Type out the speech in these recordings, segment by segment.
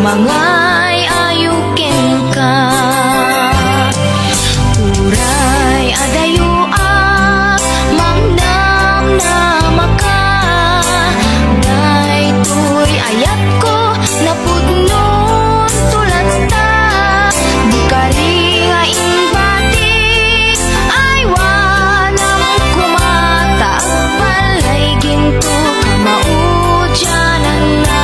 Mangay ayuken ka, uray adayo mangnam na maka. Daytoy ayat ko napudnon tulad ta, di ka rin nga imbatik ay wanang kumata. Palay ginto ka maudyanan na.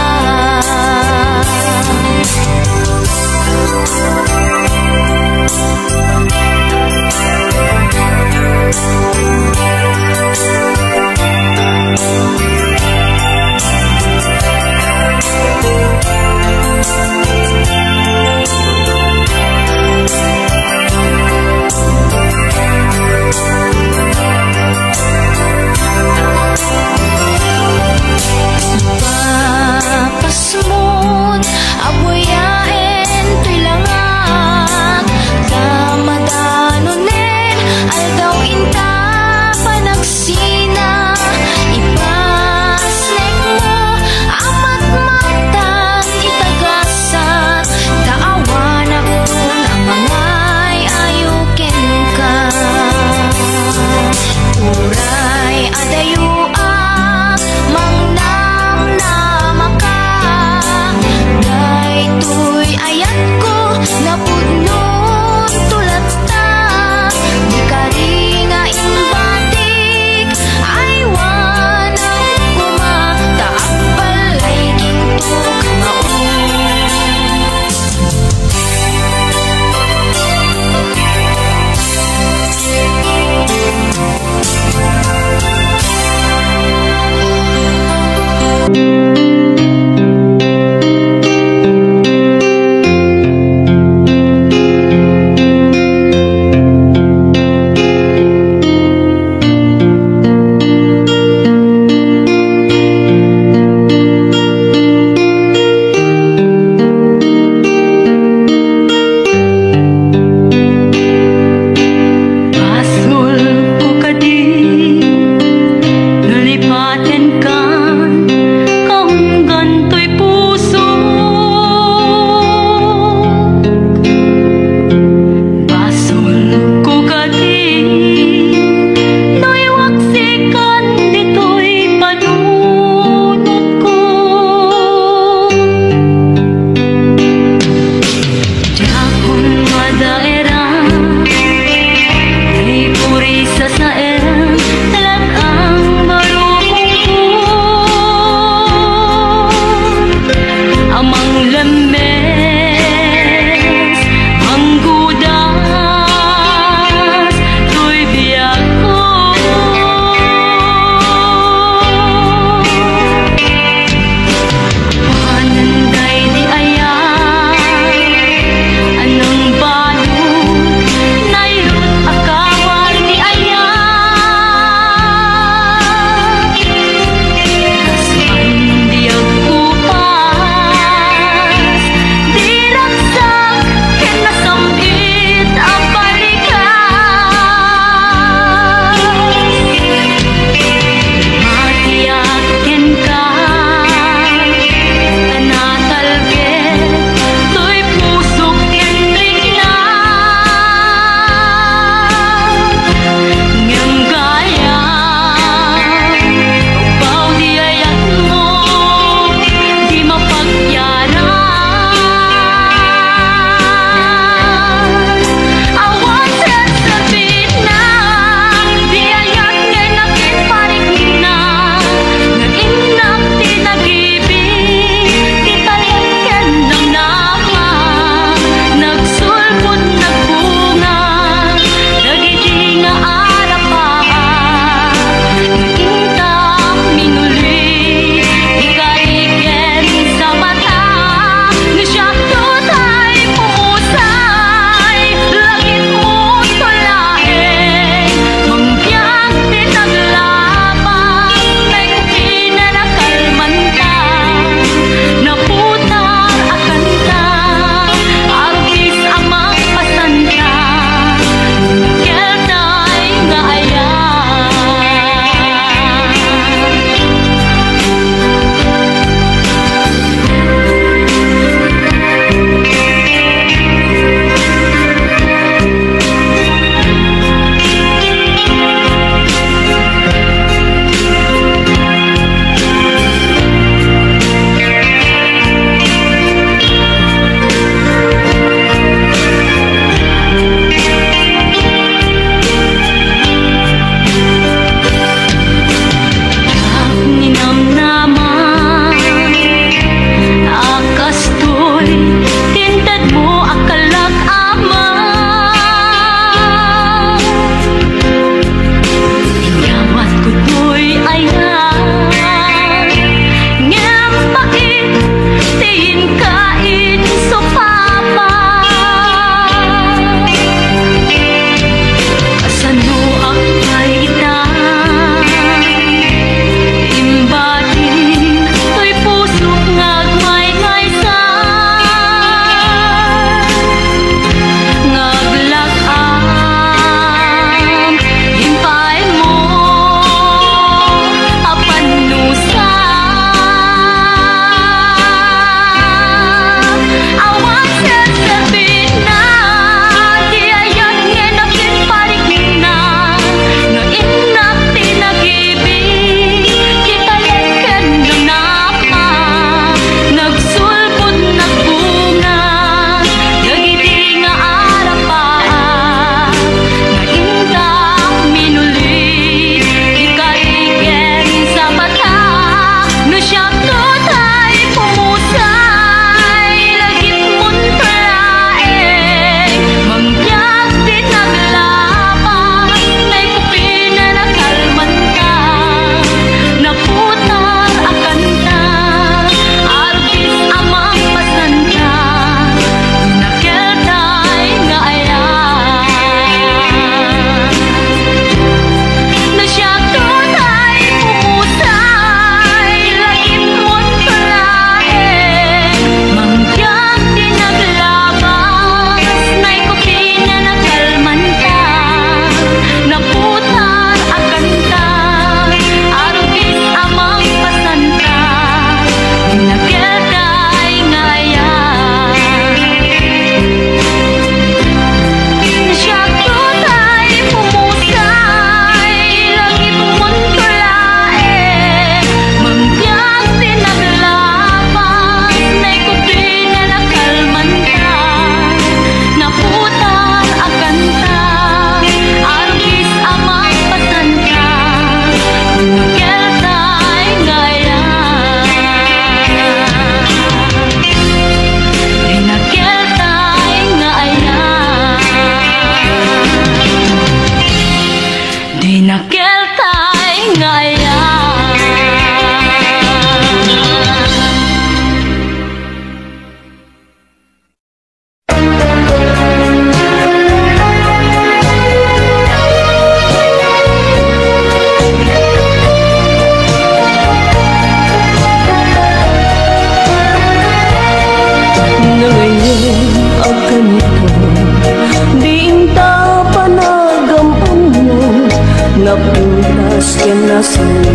nasuli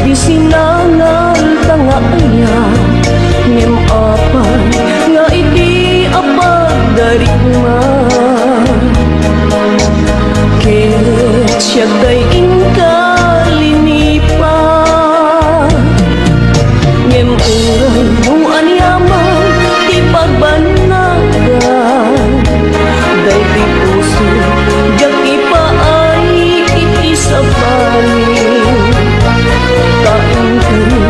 di sinangal tangaya ngem apan nga iti apag darigma ket siya day inkalinipa ngem uray no anyaman ti pagbanagan day ti puso jak ipaay iti sabaling kain kari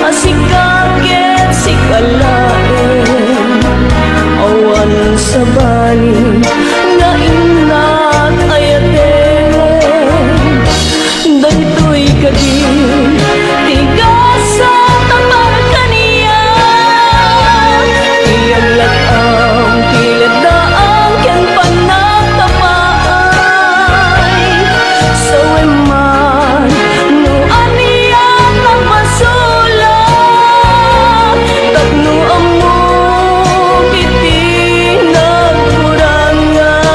asikaget sikalaen awan sabaling nga inat ayaten daytoy kadin tigasa tamar kaniya iyang latang kiladaang kyan panagtapaay saweman no aniya kapasulat tapno amo kiti nagkurangan.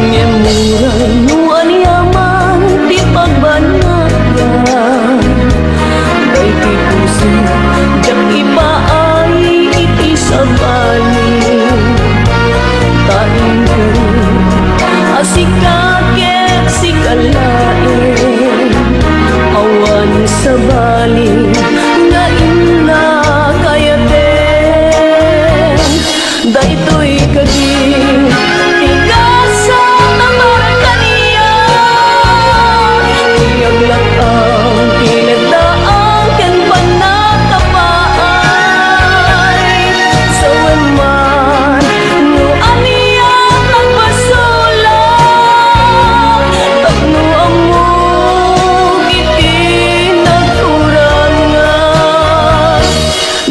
Ngemuray no anyaman ti pagbanagan day ti puso jak ipaay iti sabaling taing kari asikaget sikalaen awan sabaling nga inakayaten daytoy kadin tigasa tamar kaniya iyang latang kiladaang ken panagtapaay saweman no aniya nagpasulat tapno amo kiti nagkurangan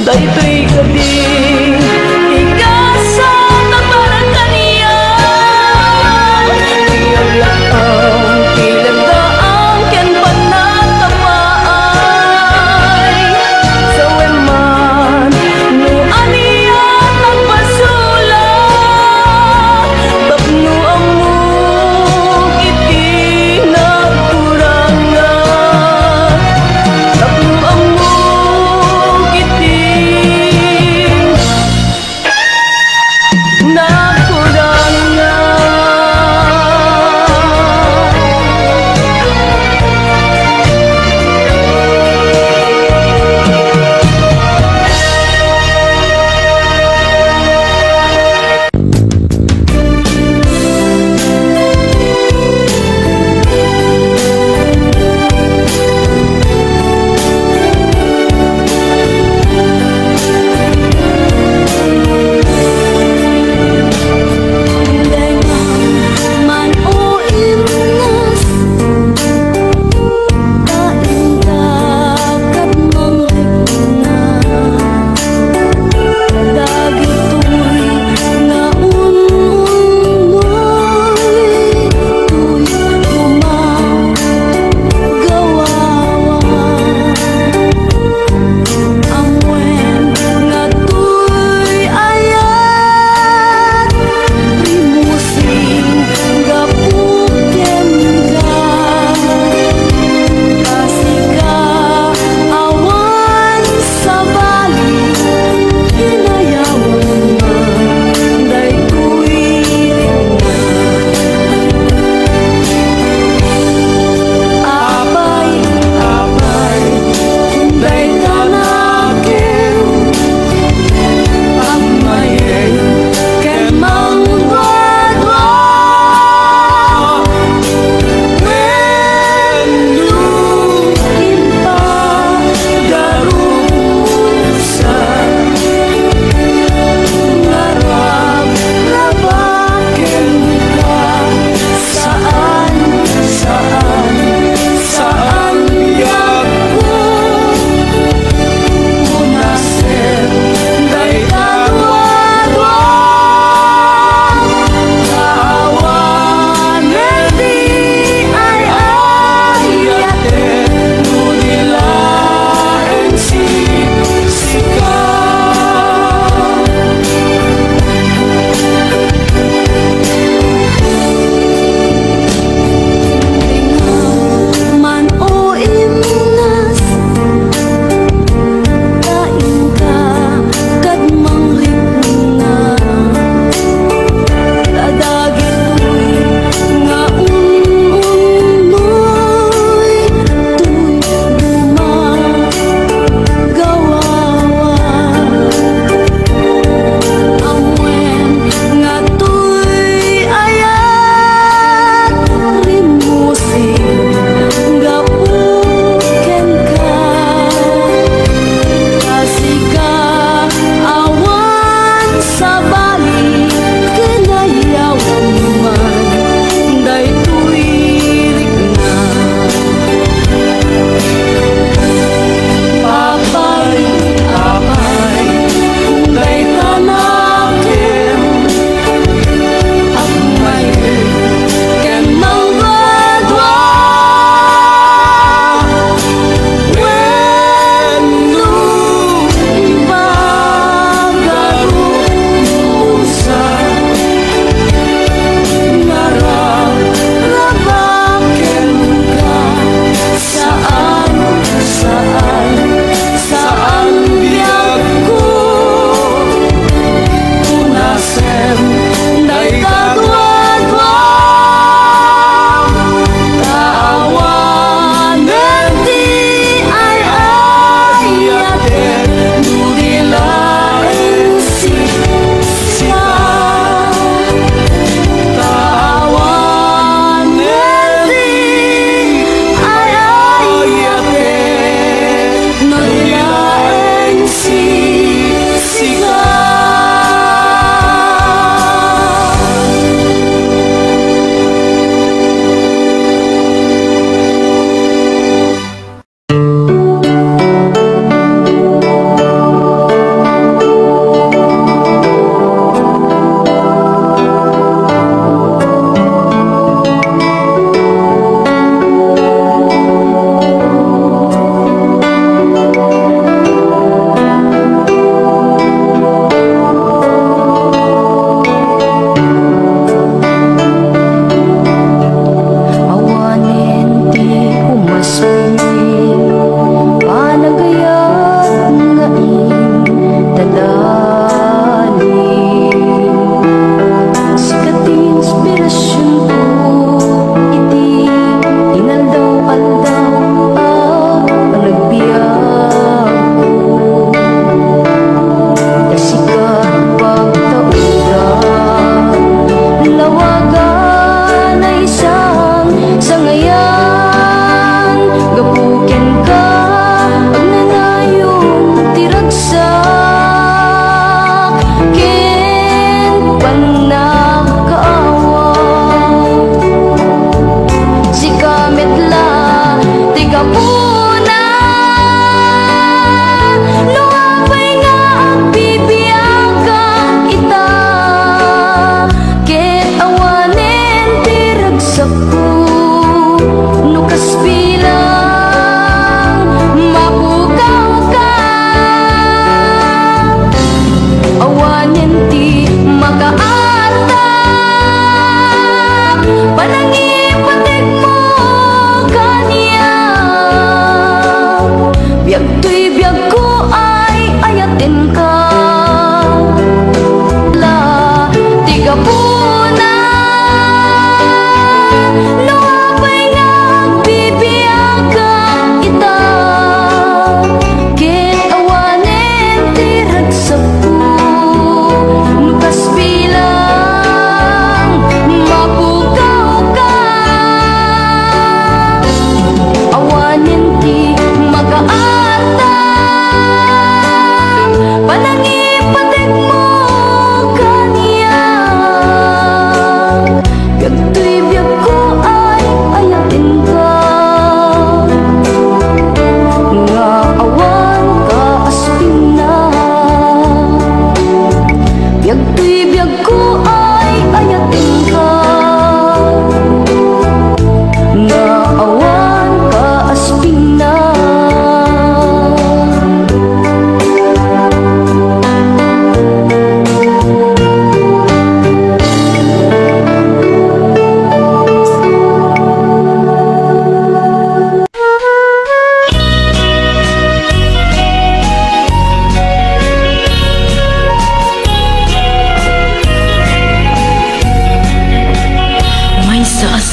daytoy kadin tigasa tamar kaniya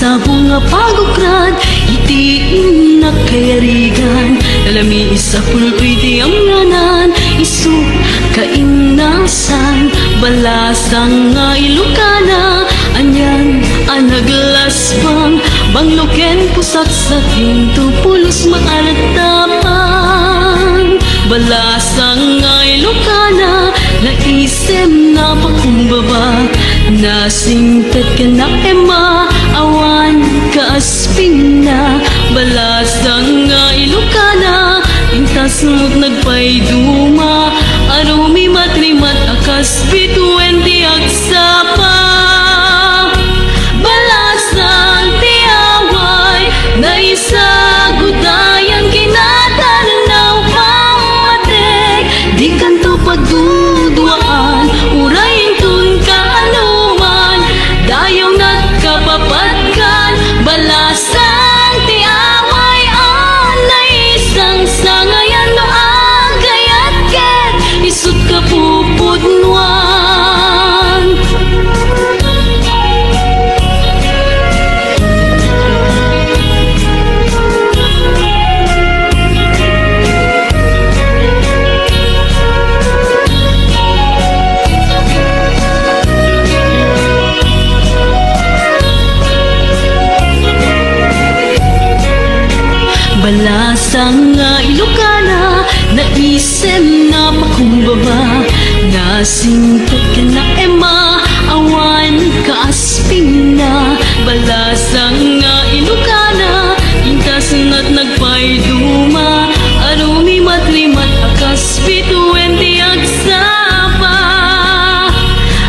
Sabong nga pagokrad, itiin na kayarigan. Lalami isa pulpoy di ang nganan, isu kainasan. Balasang nga ilukana, anyan anaglasbang. Bangloken pusak sa tinto, pulos maalatapang. Balasang nga ilukana, naisem na pakumbaba. Nasingpet ka na ema, awan ka asping na. Balasang nga ilukana, intas mo't nagpayduma. Arumi matrimat akas bituin di agsapa. Balasang tiaway, naisagudayan kinatanaw pamatek. Di kanto pagduduaan, urayin tun kaanuman. Dayaw na't kapapatkan, balasang tiaway. Naisang sangayan no agayat ket, isut ka pupudnuan. Balasang nga ilukana, naisem na pakumbaba. Nasingkot ka na ema, awan ka asping na. Balasang nga ilukana, intas na't nagpayduma. Arumi matlimat akas bituin di agsapa.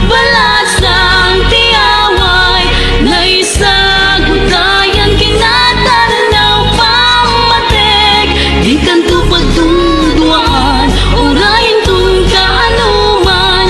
Balasang tiaway, naisagutayan kinatanaw pamatek. Di kanto pagduduaan, urayin tun kaanuman.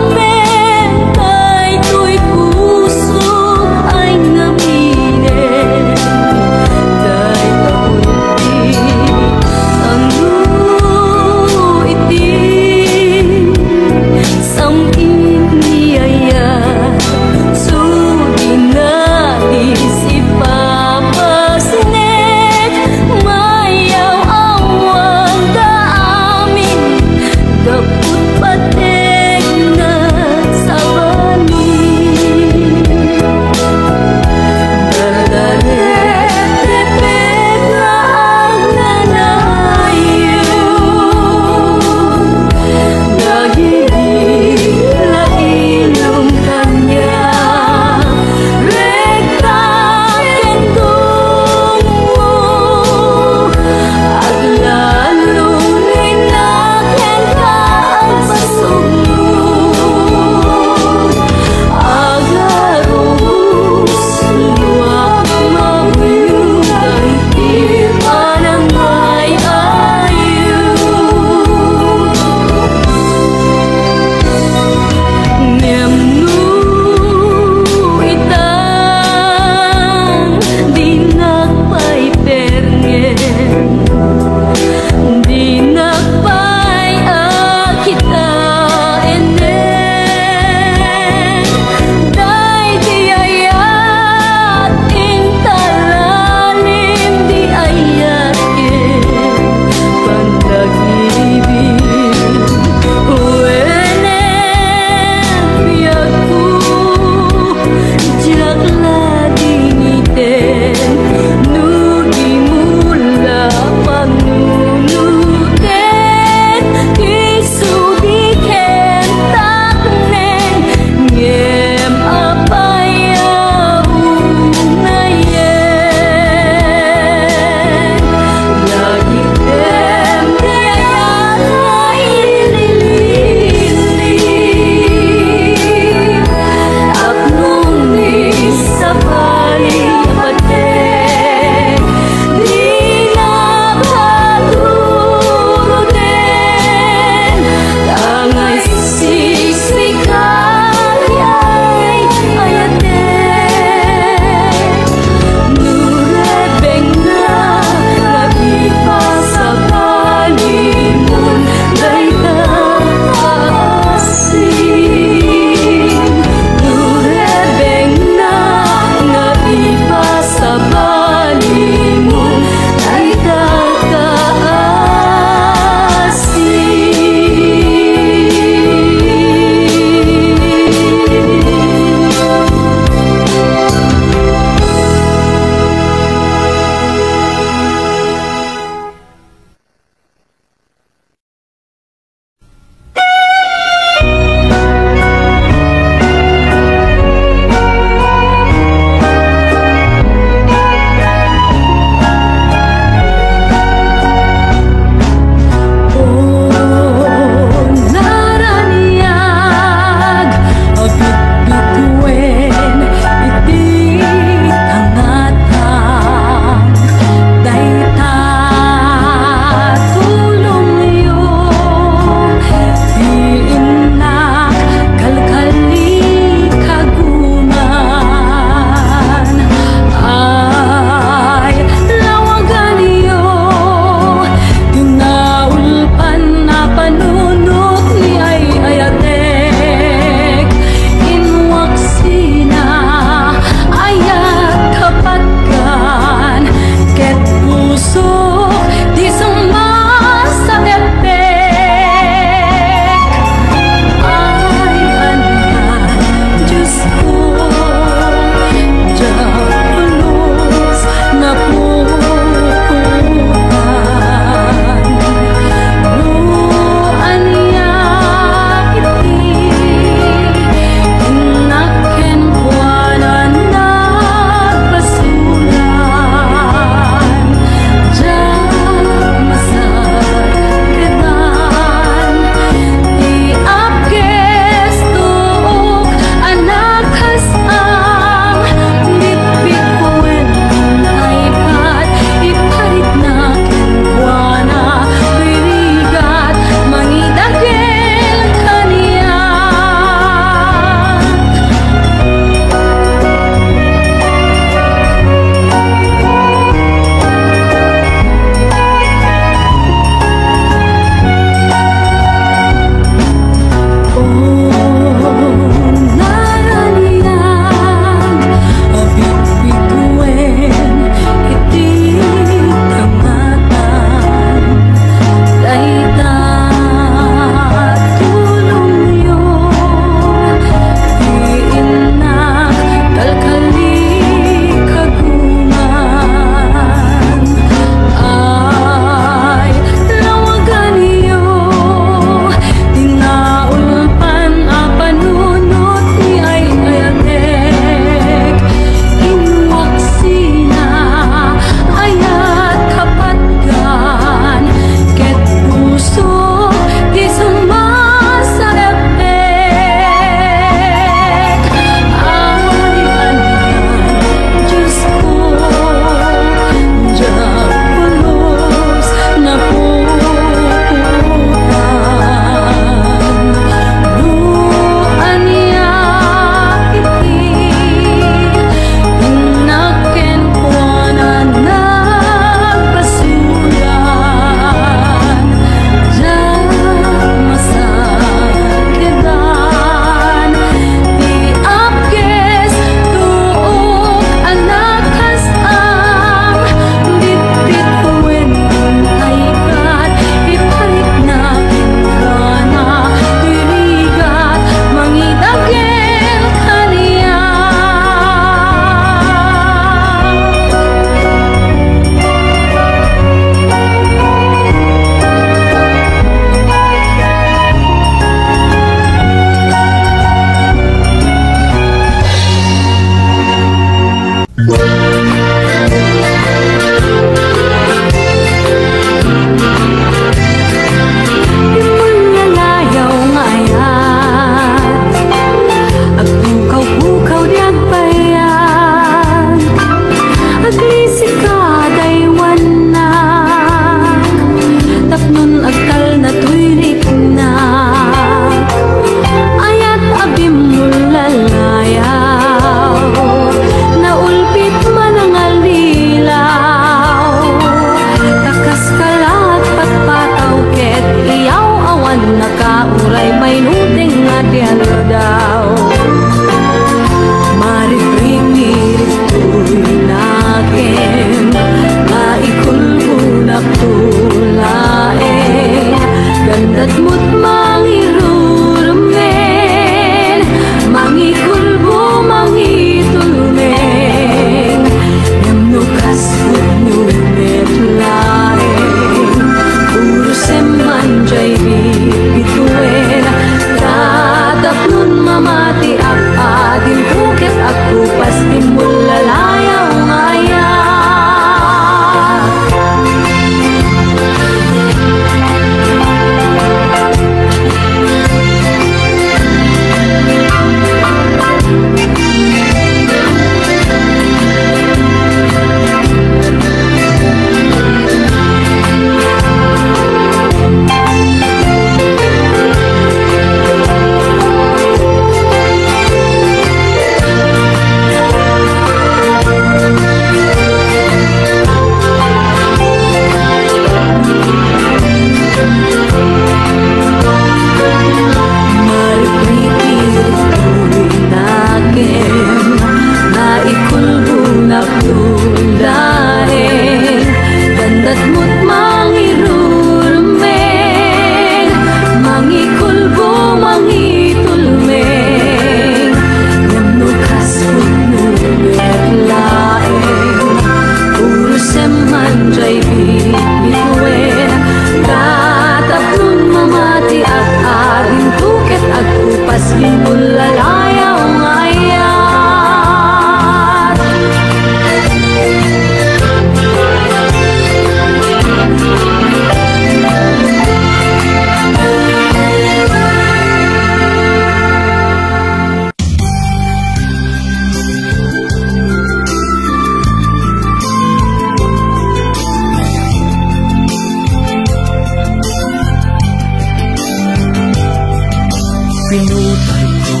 pinutay ko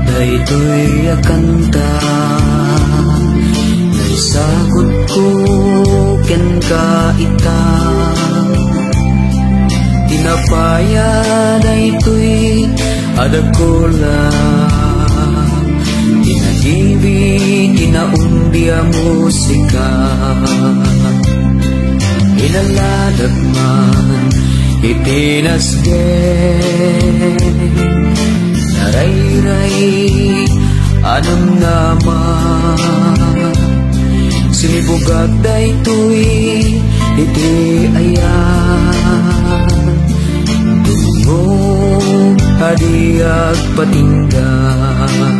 daytoy akanta naisagot ko ken ka ita tinapaya daytoy adagkola tinagibig inaundia musika ilaladag man itinasgen narayray anam naman sinibugag daytoy iti ayan tungong hadiag patinggan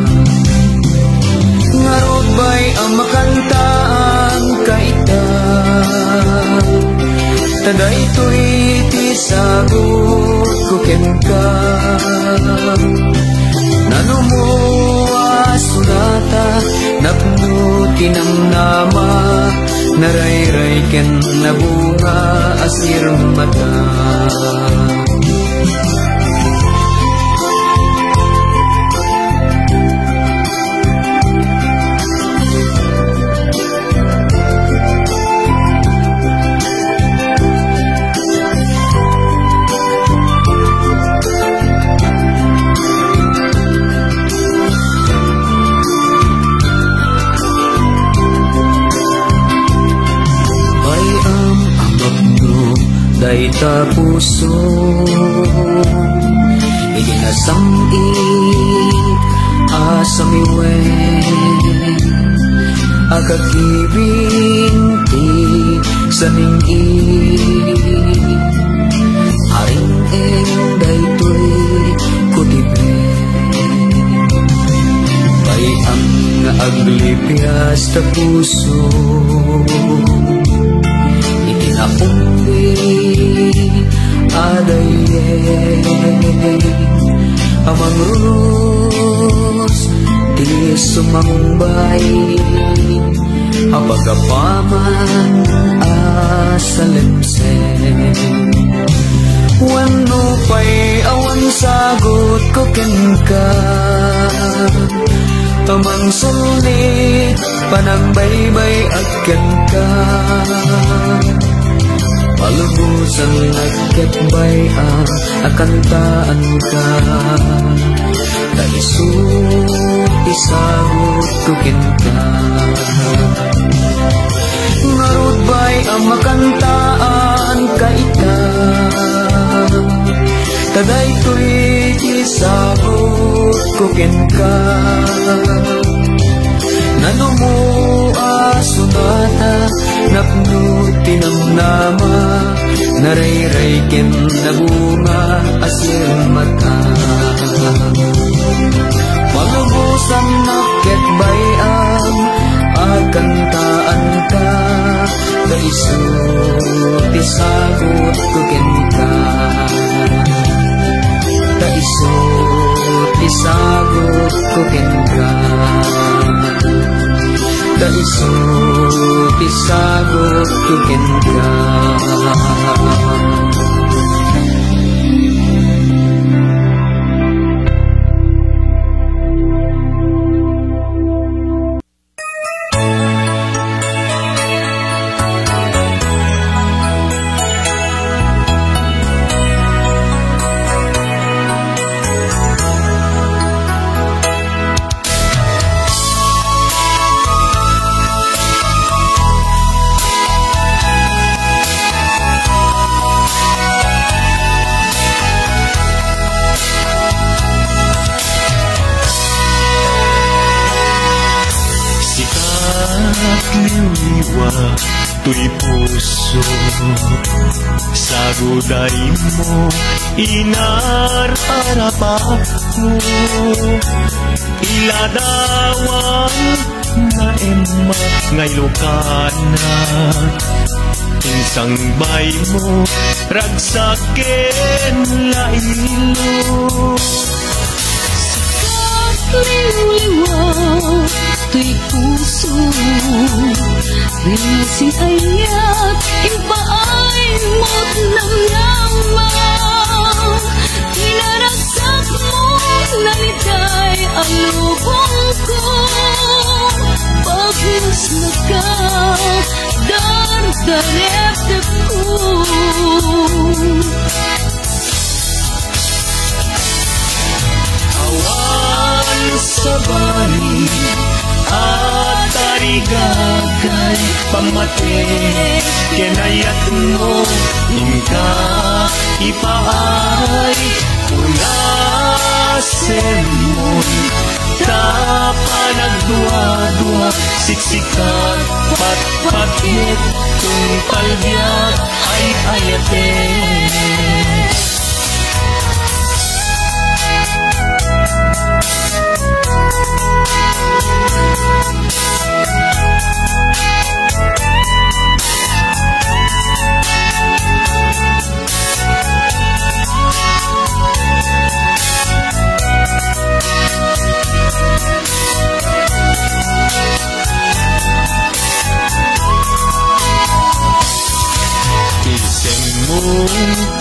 ngarod bay ang makantaan kaita taday to'y tisagot ko ken ka nanumuwa sunata napno tinamnama narayray ken nabunga asir mata dayta puso iginasangit asamiwen agagibing ti saningit aring eng daytoy kutiblen bayang aglipyas ta puso itinapunggi adayen amang runos di sumangbay apagapaman asalemsen wano pa'y awan sagot ko ken ka amang sulit panagbaybay at ken ka palubusan nagkatbay ang akantaan ka naisut isagot ko ken ka ngarod bay ang makantaan ka ita taday to'y isagot ko ken ka nanumuwa sunata napno tinamnama narayray ken nabunga asir mata palubusan naketbay ang akantaan ka kaisut isagot ko ken ka kaisut isagot ko ken ka kaisut isagot ko ken ka Tuy puso saguday mo inararapat mo iladawan na emma ngay lokana insang bay mo ragsaken lailo liw-liwa tuy puso Rinasing ayat ipaay mo't namnama Tinaragsak mo dardarep ko. Awan sa bali at tarigagay pamate kinayat mo ingka ipaay unasen mo tapanagdua-dua siksikat patpakit kung palbiyak ay ayate.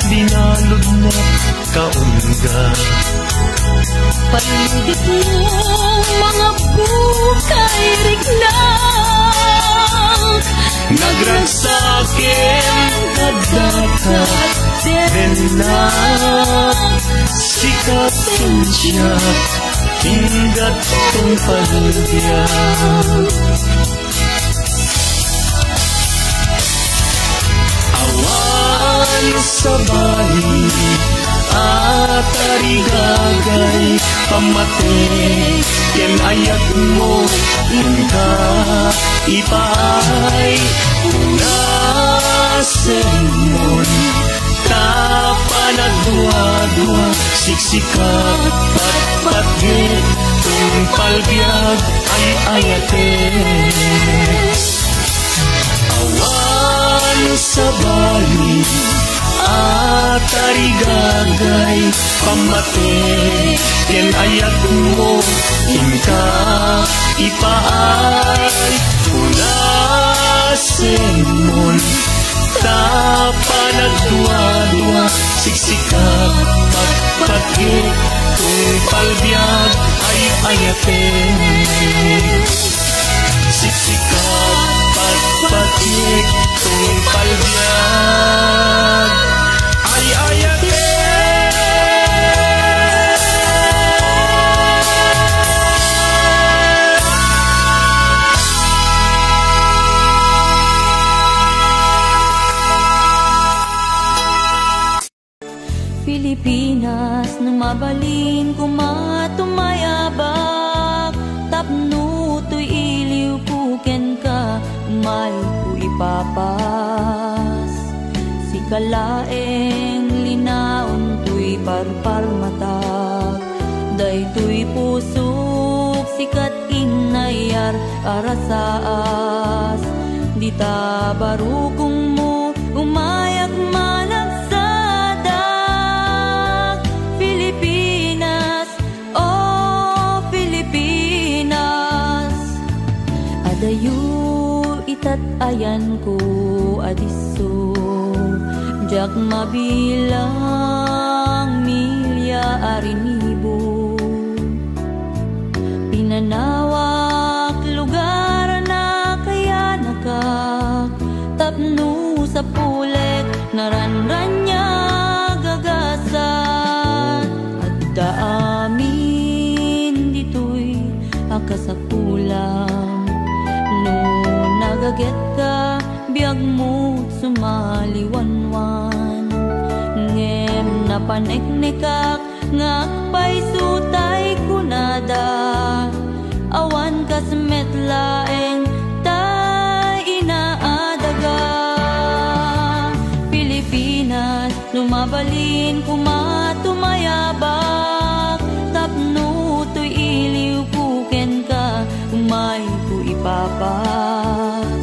Dinalog na kaungga Paligid mo mga bukay riglang nagragsakin kadakat denak sikatin siya hinggat kong palibyan. Awan sa bali at tarigagay pamate kinayat mo ingka ipaay unasen mon tapanagdua-dua siksikat patpatgit kung palbiag ay ayate. Awan sa bali at tarigagay pamate kinayat mo ingka ipaay unasen mon tapanagdua-dua siksikat patpatgit kung palbiag ay ayate. Siksikat patpatgit kung palbiag ay ayate. Pilipinas, numabalin kumatumayabak tapno to'y iliw puken ka umay po ipapas si kalaeng linaon to'y parparmatag day to'y pusok sikat inayar arasaas di ta barugong mo umayak managsadak Pilipinas, oh Pilipinas adayo itat ayan ko adiso jak mabilang milya arinibo pinanawak lugar na kaya nakak tapno sa pulek naranranya gagasan at daamin dito'y akasapulang no nagaget ka biag mo sumaliwanwan ngem napaneknekak ngakpay sutay kunada awan kasmetlaeng tay inaadaga Pilipinas lumabalin kumatumayabak tapno to'y iliw puken ka umay ko ipapas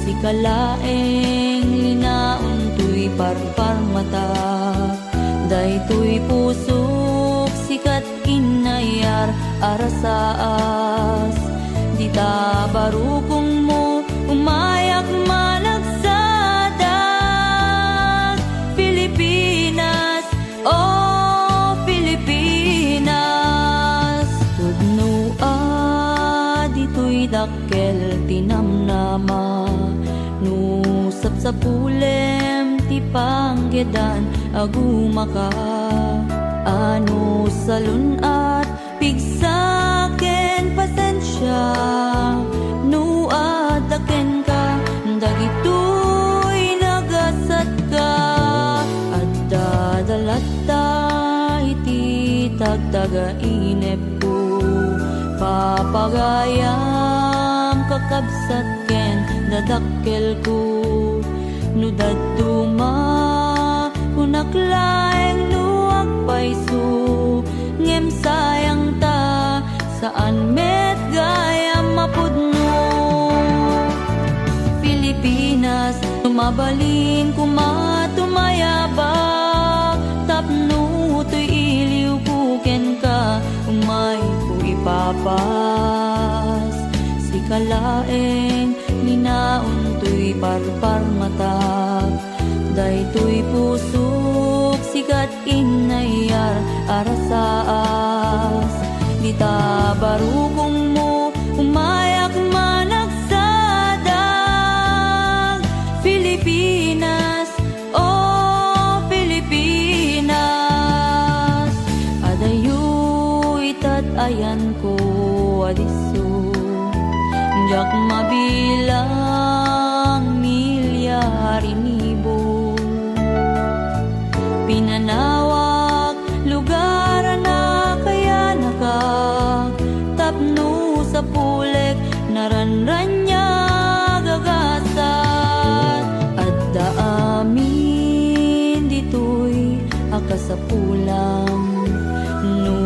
si kalaeng linaon to'y parparmatak day to'y pusok sikat inayar arasaas di ta barukong mo umayak managsadak Pilipinas, oh Pilipinas tudno dito'y dakkel tinamnama pulem ti panggedan aguma ka ano salun at pigsaken pasensya no adaken ka dagitoy nagasat ka at dadalata iti tagtaga inep ko papagayam kakabsat ken dadakkel ko no daduma kunaklaeng no agpaiso ngem sayang ta saan met gayam mapudno Pilipinas tumabalin kumatumayabak tapno to'y iliw kuken ka umay ko ipapas si kalaeng ninaon to'y parpar matag day to'y pusok sikat inayar arasaas di tabarukong mo umayak managsadag Pilipinas, oh Pilipinas adayo itatayan ko adiso jak mabilang milyar inibo pinanawak lugar na kaya tapno sa pulek naranranya gagasat at daamin dito'y akasapulang no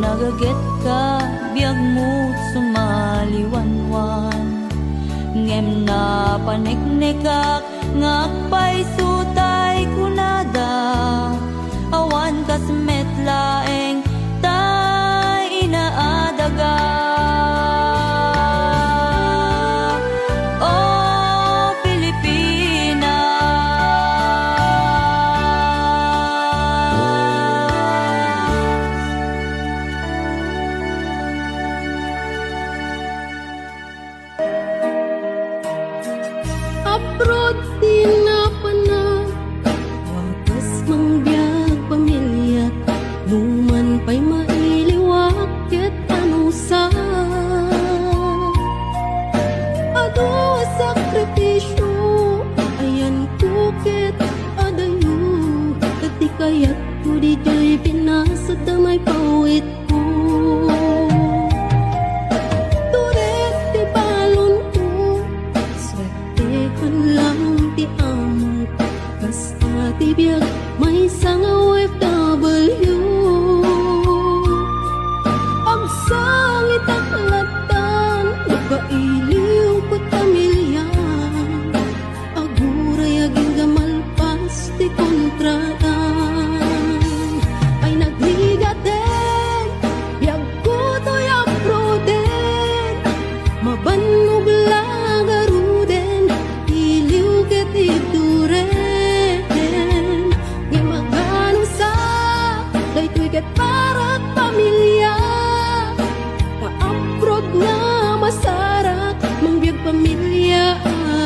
nagaget ka biyag mo't sumaliwanwan ngem na paniknikak ngakpay sutay kunada awan kasmet laeng tay inaadaga oh Pilipinas abroad din na panag wakas mangbiag pamilya numan pa'y mailiwak ket anusa ado sakripisyo ayan kuket adayo tati kayat ko di joy pinasad damay pawit ko turet ti balon ko swetehan lang ti amang basta ti biag may sang OFW ang sangit at latan nagkailiw ko tamilya aguray aging gamalpas ti kontratan ay nagligaten biag ko to'y aproden mabanog lagaruden iliw ket ituren ngimagano sa daytoy ket parat pamilya ka-abroad nga masarak mangbiag pamilya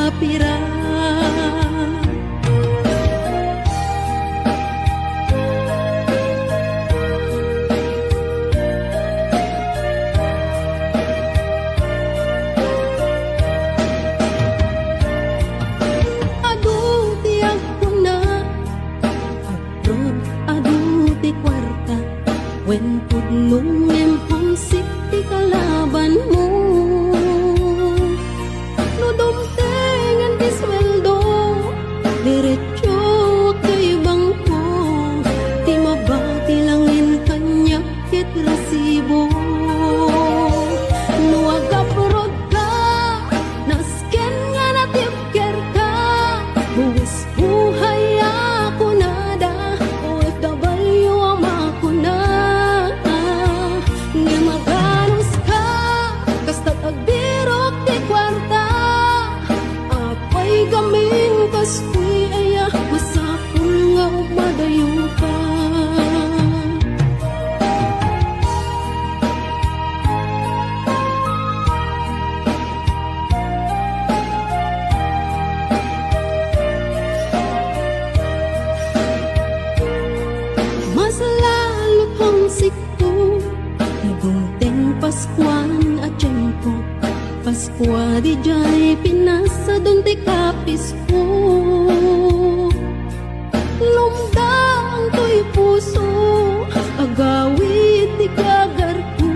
apira Pasqua di jay pinasa don ti kapis ko. Lumdang to'y puso, agawit ti gagar ko.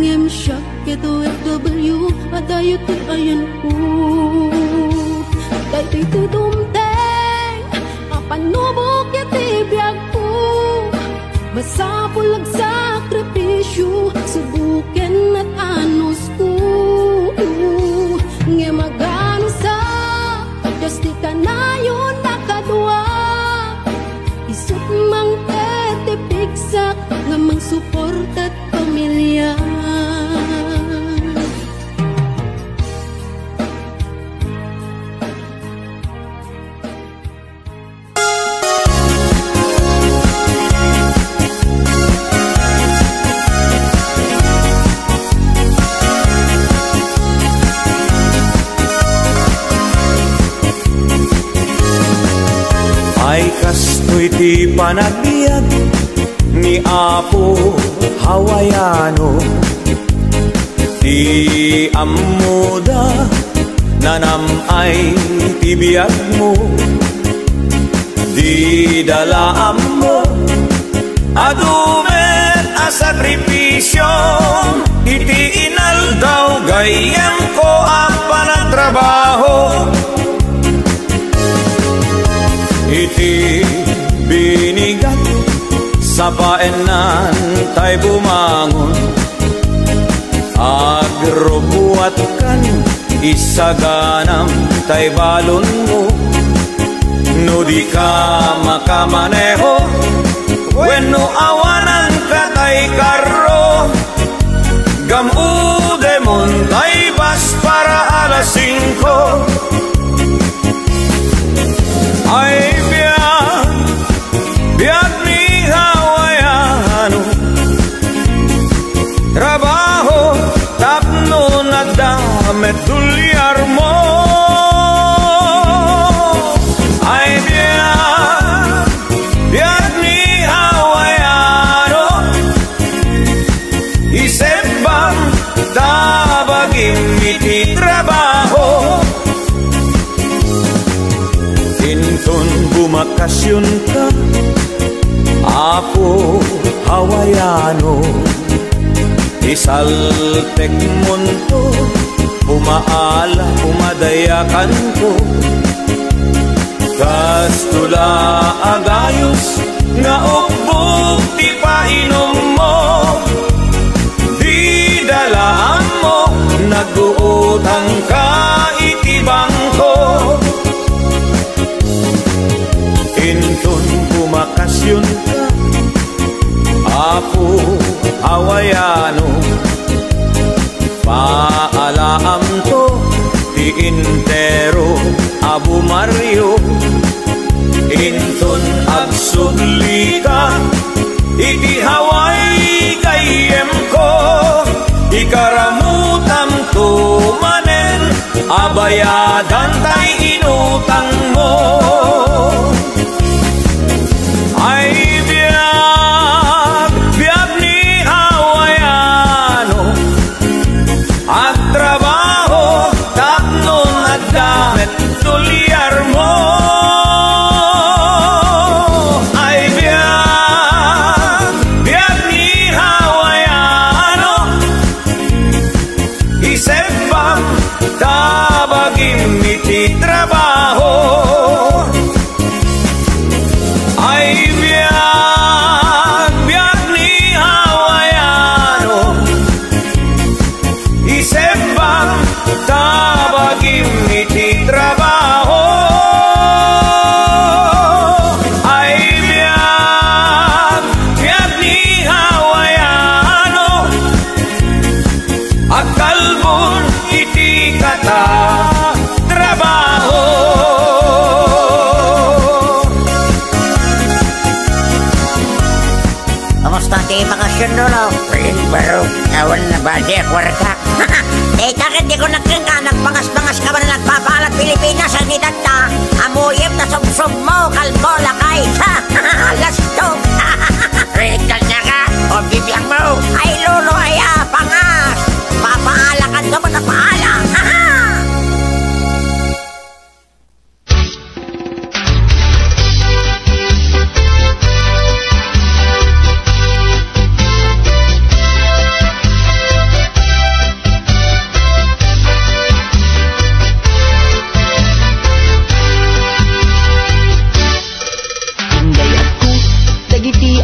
Ngem siyak keto FW, adayo ti ayan ko. Day ti tutumteng, apanubok ya ti biyag ko. Masapulag sakripisyo, subuken at anos ko. Ngem magano sa, Diyos di ka na yun nakadwa. Isut mang tetipigsak, nga mang suporta't pamilya. Ay kastoy ti panagbiag ni Apo Hawaiano, ti amuda nanamay ti biag mo, di dalaam mo adumen a sakripisyo, iti inaldaw gayem ko ang panagtrabaho. Iti binigat sa paenan tay bumangon, agrubuat kan isaganam tay balon mo. No di ka makamaneho, wenno awanan ka tay karro, gamude mon tay bas para alas 5. Ay biag ni Hawaiano, trabaho tapno nagdamet dulyar mo. Ay biag ni Hawaiano, isip bang tabagin iti trabaho. Intun bumakasyon ka, Apo Hawaiano, isaltek munto, umaala, umadayakan ko. Kastula agayos, nga ukbog ti painom mo, di dalaan mo, nag-uutang ka iti bangko. Intun bumakasyon ka, Apo Hawaiano, paalaam to ti intero Abu Mario. Intun agsudli ka, iti Hawaii kayem ko, ikaramutam to manen, abayadan tay inutang mo. Ay biag ni Hawaiano, at trabaho tapno nagdamet tulyar mo. Ay biag ni Hawaiano, isip bang tabagin iti trabaho. Ay biag ni Hawaiano, isip bang tabagin iti trabaho. Ay biag ni Hawaiano, agkalbon iti kata trabaho. Kamusta ti bakasyon dolo? Pero awan na ba di kwarta? Eh takit di ko nagkingka, nagpangas-pangas ka ba na nagpapalat Pilipinas ang nidanta? Amuyip na sub-sub mo, kalbo lakay. Lasto. Rikal niya ka, o bibiyang mo. Ay lolo aya, pangas. Papaalakan ka ba na paal?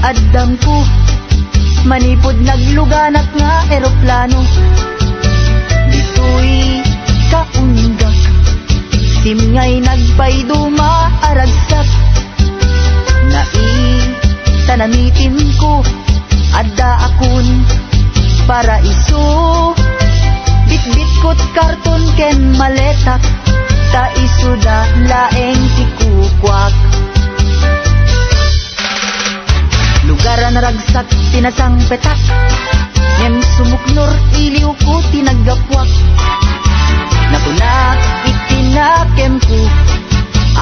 Addam ko manipod nagluganat nga eroplano. Dito'y kaunggak simngay nagpayduma aragsak. Tanamitin ko adda akon paraiso. Bitbit ko't karton ken maletak ta isuda laeng tikukwak. Lugaran ragsak tinasang petak ngem sumuknor iliw ko tinagapwak. Nakunak itinakem ko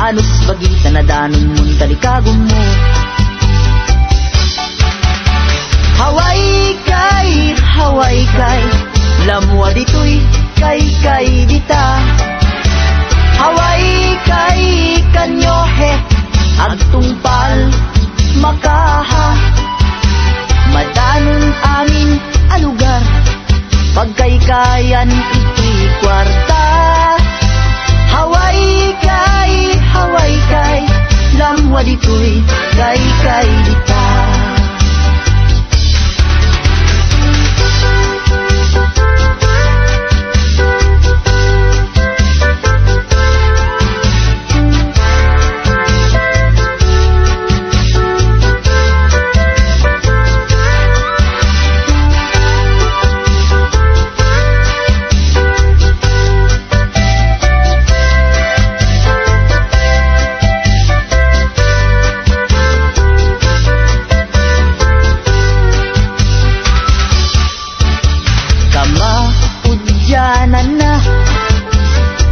anus bagita na danon mun talikagom mo. Haway kay lamwa dito'y kay dita. Haway kay kanyohe agtungpal makaha. Madanon amin alugar pagkaykayan iti kwarta. Haway kay lamwa dito'y kay dita.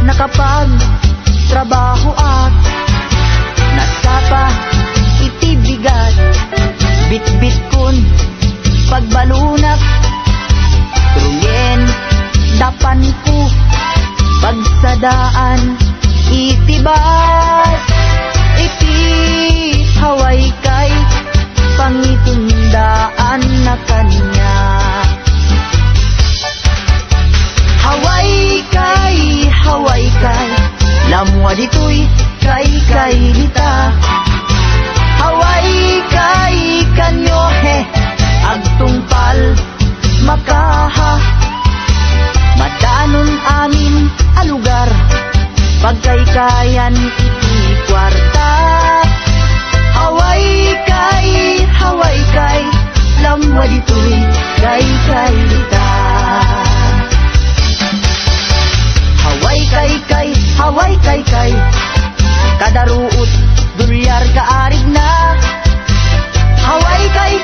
Nakapag trabaho at nasapa iti bigat. Bit-bit kun pagbalunak truyen dapan ko pagsadaan itibas. Iti haway kay pangitundaan na kanya. Haway kay lamwa dito'y kay dita. Haway kay kanyohe agtungpal makaha. Madanon amin alugar pagkaykayan iti kwarta. Haway kay lamwa dito'y kay dita. Haway kay kadaruot duryar kaarig na. Haway kay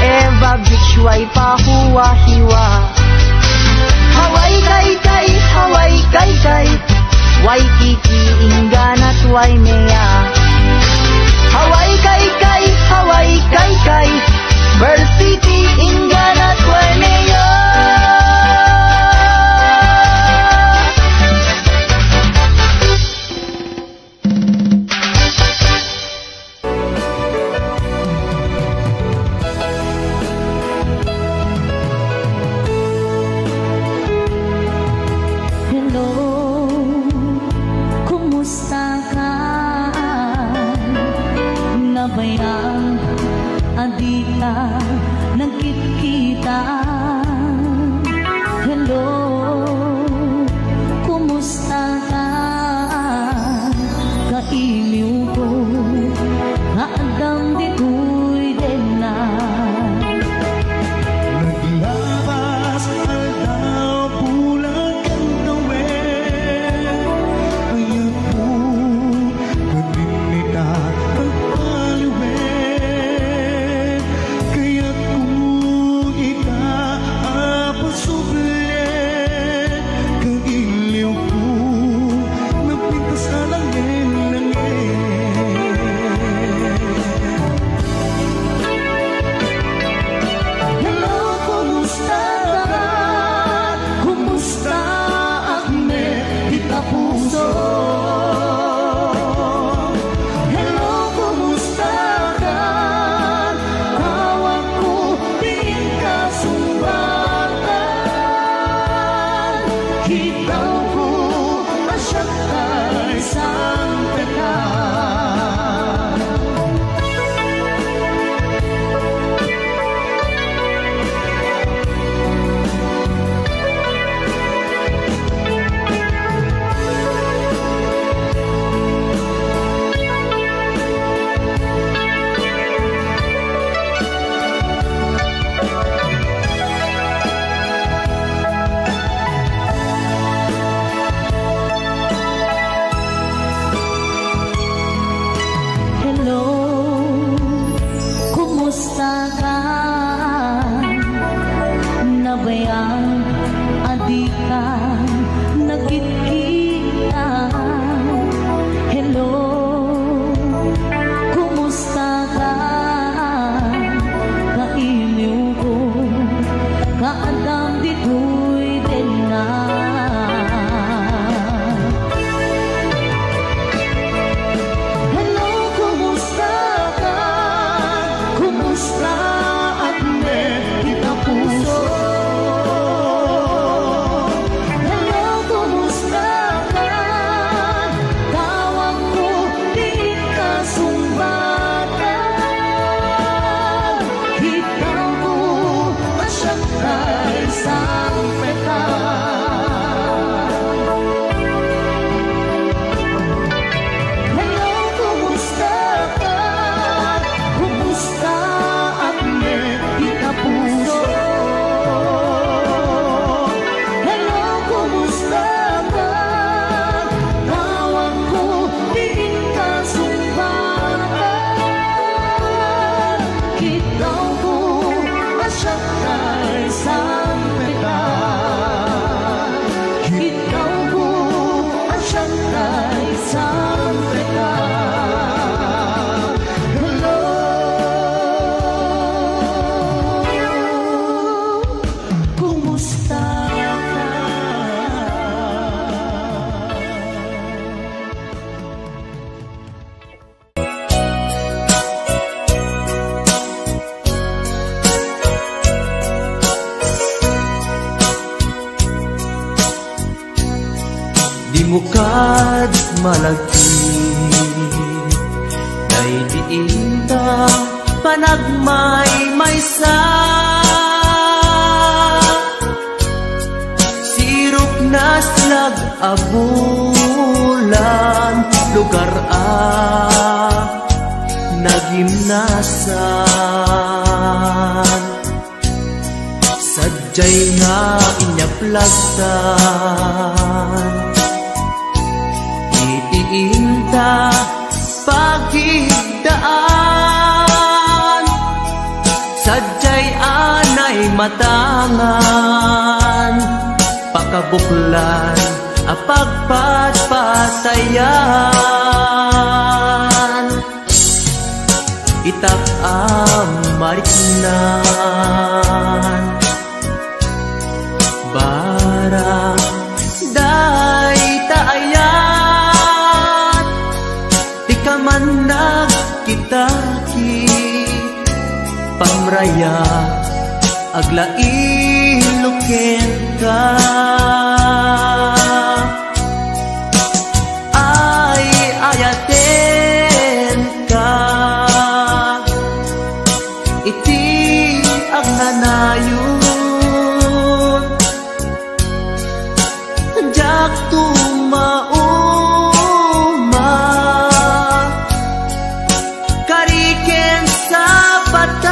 Eva Beach way pahuwa-hiwa. Haway kay Waikiki Inganat Waimea. Haway kay Pearl City Inganat Waimea. Nagkikita. Hello, kumusta ka? Kailiw ko haagdang dito'y din na. Naglabas aldaw pulang kang gawin. Ayaw po kaninita ang paluin. Kaya kung ikaapasublin, kang iliw ko napintas sa langin. Imukad malagi Day diinta panagmay-maysa Sirop na slag abulan Lugar nagimnasan Sadyay nga inyaplagtan Itiinta pagigdaan Sadyay anay matangan Pakabuklan apagpatpatayan Itak amariknan Bara day taayat Di ka man nagkitaki Pamraya aglailuken ka Ay ayaten ka Iti agnanayon Jak tumauma Kariken sa patak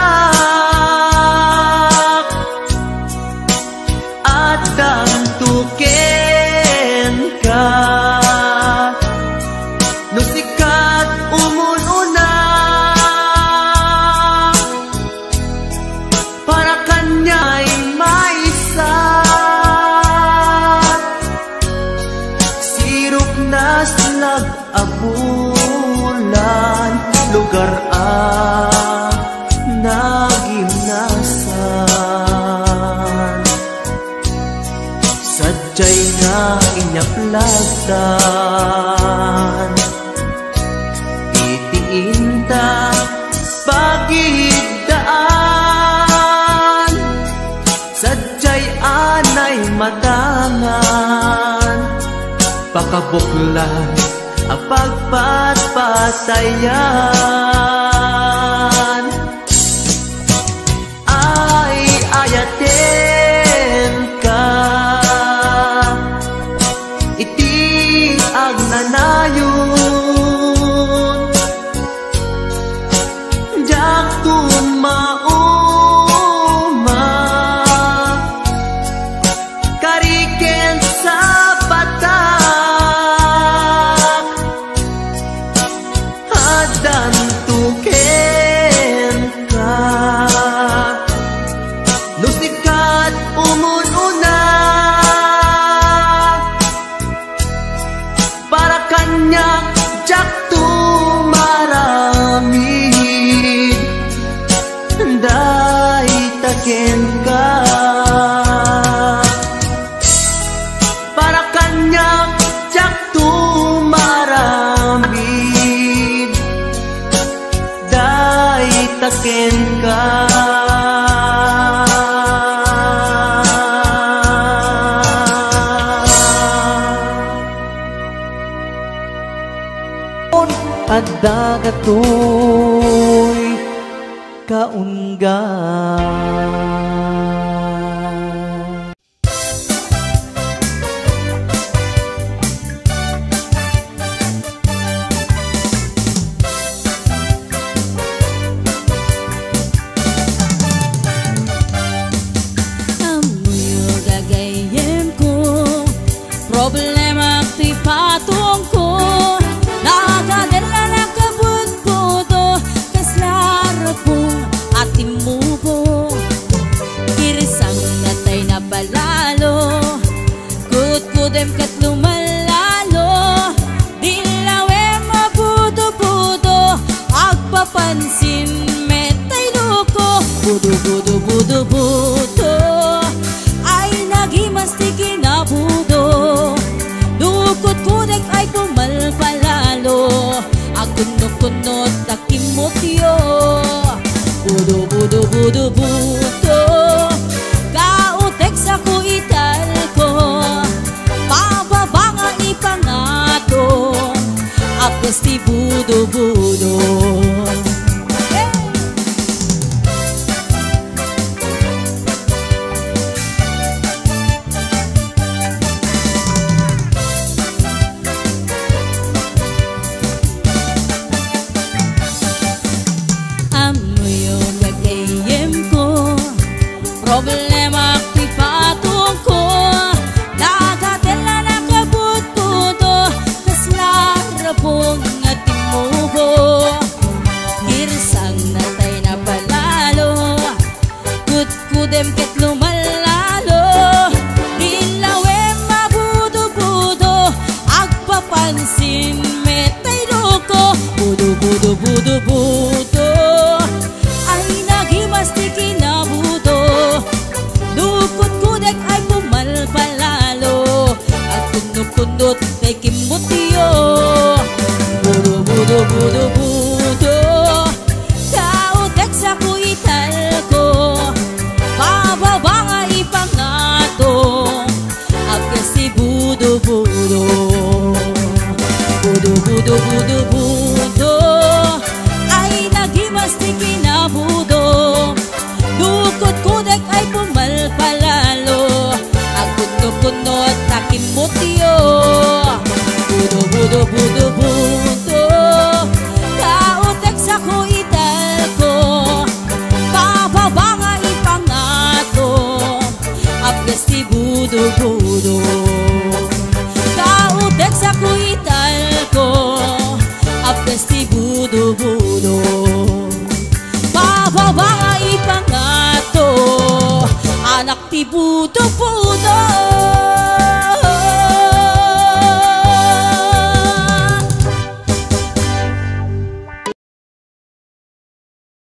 At damtuken ka Nusikat umununa Para kanya'y maisa Sirop na slag abulan Lugar nagimnasan Sadyay nga inyaplagtan Itiinta pagigdaan Sadyay anay matangan Pakabuklan apagpatpatayan Ay ayaten ka Iti agnanayon Jak tumauma Kariken sa patak Adan tuken ka Nusikat umununa Para kanya jak tumaramid Day taken ka Para kanya jak tumaramid Day taken ka At dagatoy kaunggan Amoy gagayin ko Problema ti patong ko Nagadala na kabut-buto Kaslara pong atimubo Kirisang natay na balalo Kut-kudem kat lumalalo Dilawe mabudo-budo Agpapansin metay luko Budo-budo-budo-budo Ay nagimasti kinabudo Dukot-kudek ay pumalpalalo Agunok-kunot takimotyo Budo-budo-budo-budo Kautek sa kuital ko Pababanga ipanga si budo-budo. Problema ko'y patong ko, nagatela na kabut-buto, kaslarapong at timubo. Kirsang natay na palalo, kut-kudem ket lumalalo, ilawem mabudo-budo, agpapansin metay loko, budo-budo-budo-budo, ay nagimas di kinabudo. Dukot-kudek ay pumalpalalo, at kundot-kundot kay kimutiyo. Budo-budo-budo-budo, kautek sa kuital ko, pababa nga ipangato, agkas si budo-budo. Budo-budo-budo-budo, ay nagimas di kinabudo. Dukot-kudek ay pumalpalalo, ang kundo-kundo at takimutyo. Budo-budo-budo-budo, kautek sa kuital ko, pababa nga ipangato, agkas si budo-budo. Kautek sa kuital ko, agkas si budo-budo, pababa nga ipangato, anak ti budo-budo.